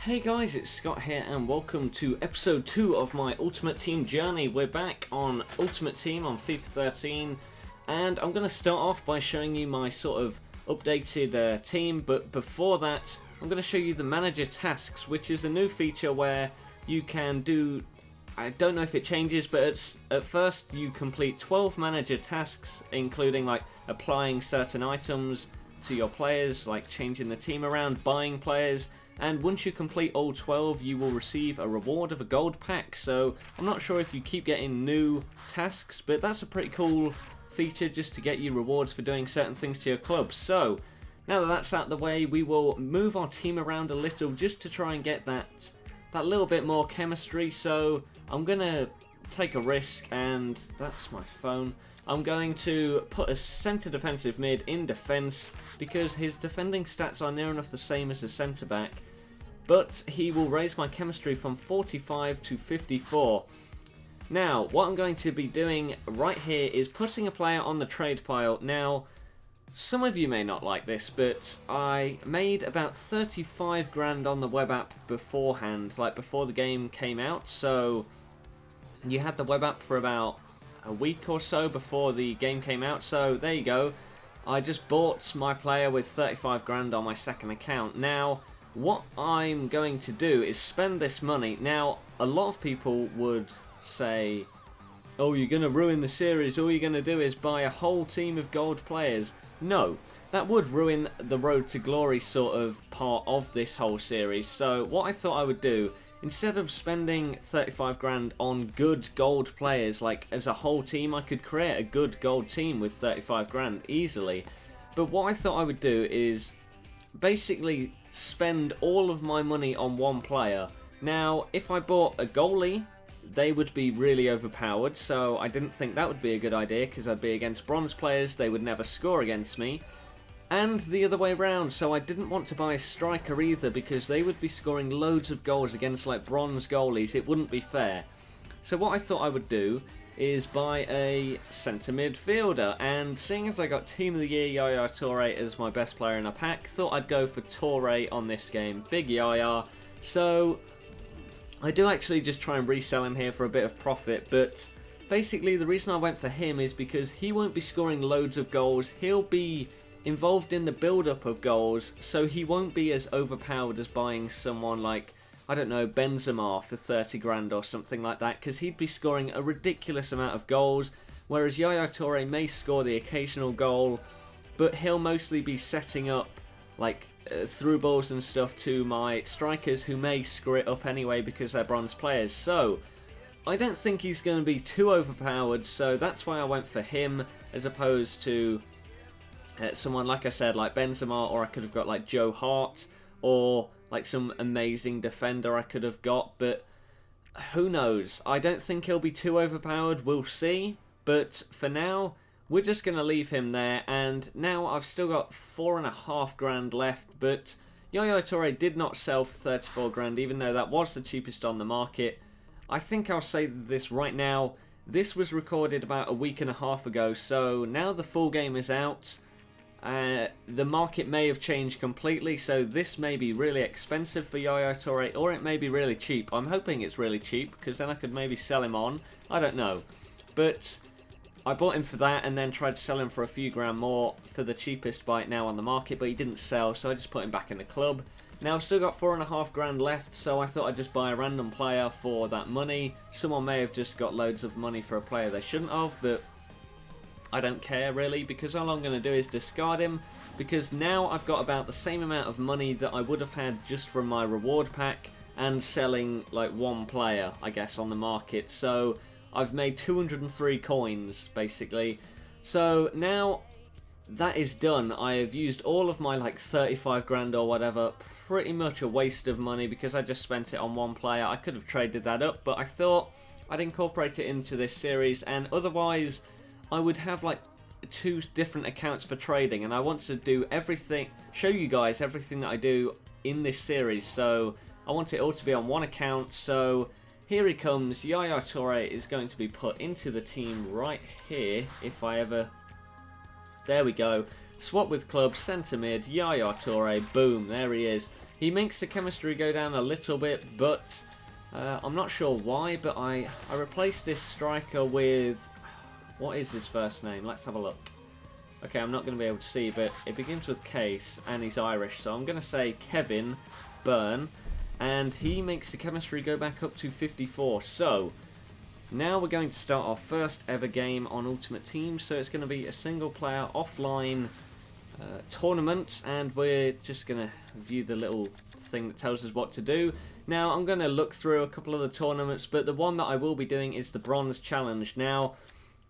Hey guys, it's Scott here and welcome to episode 2 of my Ultimate Team journey. We're back on Ultimate Team on FIFA 13 and I'm going to start off by showing you my sort of updated team, but before that I'm going to show you the manager tasks, which is a new feature where you can do, I don't know if it changes, but at first you complete 12 manager tasks, including like applying certain items to your players, like changing the team around, buying players. And once you complete all 12, you will receive a reward of a gold pack. So I'm not sure if you keep getting new tasks, but that's a pretty cool feature just to get you rewards for doing certain things to your club. So now that that's out of the way, we will move our team around a little just to try and get that little bit more chemistry. So I'm going to take a risk, and that's my phone. I'm going to put a centre defensive mid in defence because his defending stats are near enough the same as a centre back, but he will raise my chemistry from 45 to 54. Now, what I'm going to be doing right here is putting a player on the trade pile. Now, some of you may not like this, but I made about 35 grand on the web app beforehand, like before the game came out. So you had the web app for about a week or so before the game came out, so there you go. I just bought my player with 35 grand on my second account. Now, what I'm going to do is spend this money. Now, a lot of people would say, oh, you're going to ruin the series, all you're going to do is buy a whole team of gold players. No, that would ruin the road to glory sort of part of this whole series. So what I thought I would do, instead of spending 35 grand on good gold players, like as a whole team, I could create a good gold team with 35 grand easily. But what I thought I would do is basically spend all of my money on one player. Now, if I bought a goalie, they would be really overpowered, so I didn't think that would be a good idea because I'd be against bronze players, they would never score against me. And the other way round, so I didn't want to buy a striker either because they would be scoring loads of goals against like bronze goalies. It wouldn't be fair. So what I thought I would do is buy a centre midfielder, and seeing as I got Team of the Year Yaya Toure as my best player in a pack, thought I'd go for Toure on this game. Big Yaya. So I do actually just try and resell him here for a bit of profit, but basically the reason I went for him is because he won't be scoring loads of goals. He'll be involved in the build-up of goals, so he won't be as overpowered as buying someone like, I don't know, Benzema for 30 grand or something like that, because he'd be scoring a ridiculous amount of goals, whereas Yaya Toure may score the occasional goal, but he'll mostly be setting up like through balls and stuff to my strikers who may screw it up anyway because they're bronze players. So I don't think he's going to be too overpowered, so that's why I went for him as opposed to someone, like I said, like Benzema, or I could have got like Joe Hart, or like some amazing defender I could have got, but who knows? I don't think he'll be too overpowered, we'll see, but for now, we're just going to leave him there, and now I've still got 4.5 grand left, but Yaya Toure did not sell for 34 grand, even though that was the cheapest on the market. I think I'll say this right now, this was recorded about a week and a half ago, so now the full game is out. The market may have changed completely, so this may be really expensive for Yaya Toure, or it may be really cheap. I'm hoping it's really cheap, because then I could maybe sell him on. I don't know. But I bought him for that, and then tried to sell him for a few grand more for the cheapest bite now on the market, but he didn't sell, so I just put him back in the club. Now I've still got 4.5 grand left, so I thought I'd just buy a random player for that money. Someone may have just got loads of money for a player they shouldn't have, but I don't care really, because all I'm going to do is discard him, because now I've got about the same amount of money that I would have had just from my reward pack and selling like one player, I guess, on the market. So I've made 203 coins basically. So now that is done, I have used all of my like 35 grand or whatever. Pretty much a waste of money because I just spent it on one player. I could have traded that up, but I thought I'd incorporate it into this series, and otherwise I would have like 2 different accounts for trading, and I want to do everything, show you guys everything that I do in this series, so I want it all to be on one account. So here he comes. Yaya Toure is going to be put into the team right here, if I ever, there we go, swap with club, centre mid, Yaya Toure, boom, there he is. He makes the chemistry go down a little bit, but I'm not sure why, but I replaced this striker with... What is his first name? Let's have a look. Okay, I'm not going to be able to see, but it begins with Case, and he's Irish, so I'm going to say Kevin Byrne, and he makes the chemistry go back up to 54. So, now we're going to start our first ever game on Ultimate Team, so it's going to be a single player offline tournament, and we're just going to view the little thing that tells us what to do. Now, I'm going to look through a couple of the tournaments, but the one that I will be doing is the Bronze Challenge. Now,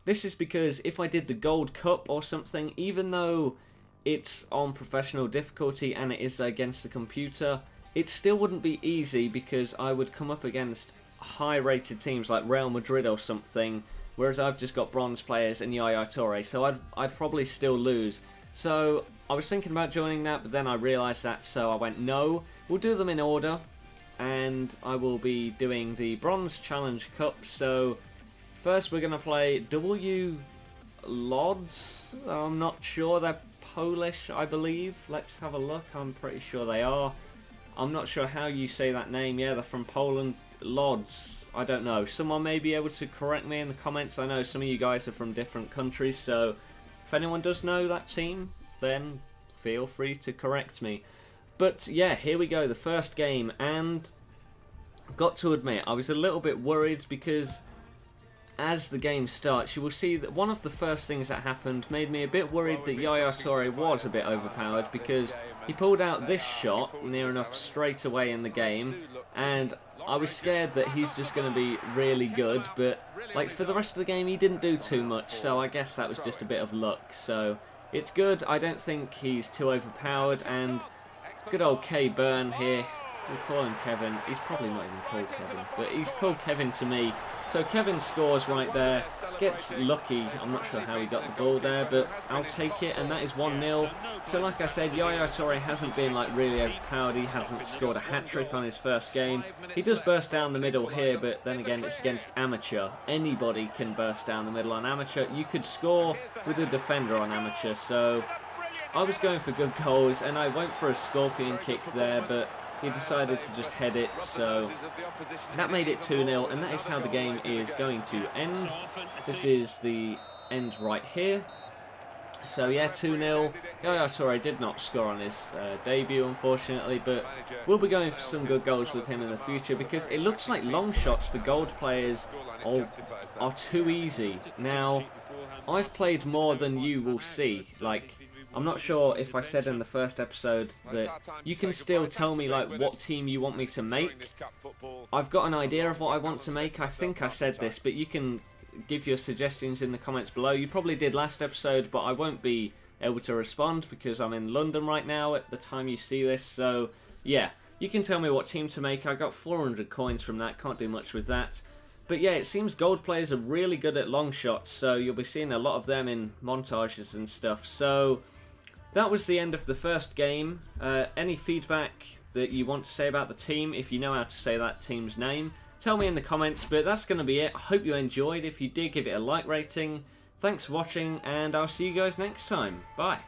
this is because if I did the Gold Cup or something, even though it's on professional difficulty and it is against the computer, it still wouldn't be easy because I would come up against high-rated teams like Real Madrid or something, whereas I've just got bronze players and Yaya Toure, so I'd probably still lose. So I was thinking about joining that, but then I realised that, so I went no. We'll do them in order, and I will be doing the Bronze Challenge Cup. So first we're going to play W Lodz. I'm not sure, they're Polish, I believe. Let's have a look, I'm pretty sure they are. I'm not sure how you say that name. Yeah, they're from Poland. Lodz, I don't know. Someone may be able to correct me in the comments. I know some of you guys are from different countries, so if anyone does know that team, then feel free to correct me. But yeah, here we go, the first game, and got to admit, I was a little bit worried because as the game starts, you will see that one of the first things that happened made me a bit worried that Yaya Toure was a bit overpowered, because he pulled out this shot near enough straight away in the game, and I was scared that he's just going to be really good, but like for the rest of the game he didn't do too much, so I guess that was just a bit of luck. So it's good, I don't think he's too overpowered, and good old K Byrne here. We'll call him Kevin. He's probably not even called Kevin, but he's called Kevin to me. So Kevin scores right there, gets lucky. I'm not sure how he got the ball there, but I'll take it, and that is 1-0. So like I said, Yaya Toure hasn't been like really overpowered. He hasn't scored a hat-trick on his first game. He does burst down the middle here, but then again, it's against amateur. Anybody can burst down the middle on amateur. You could score with a defender on amateur, so I was going for good goals, and I went for a scorpion kick there, but he decided to just head it, so that made it 2-0, and that is how the game is going to end. This is the end right here. So yeah, 2-0. Yaya Toure did not score on his debut, unfortunately, but we'll be going for some good goals with him in the future, because it looks like long shots for gold players are too easy. Now, I've played more than you will see. Like, I'm not sure if I said in the first episode that you can still tell me like what team you want me to make. I've got an idea of what I want to make. I think I said this, but you can give your suggestions in the comments below. You probably did last episode, but I won't be able to respond because I'm in London right now at the time you see this. So yeah, you can tell me what team to make. I got 400 coins from that, can't do much with that. But yeah, it seems gold players are really good at long shots, so you'll be seeing a lot of them in montages and stuff. So that was the end of the first game. Any feedback that you want to say about the team, if you know how to say that team's name, tell me in the comments, but that's going to be it. I hope you enjoyed. If you did, give it a like rating. Thanks for watching, and I'll see you guys next time. Bye.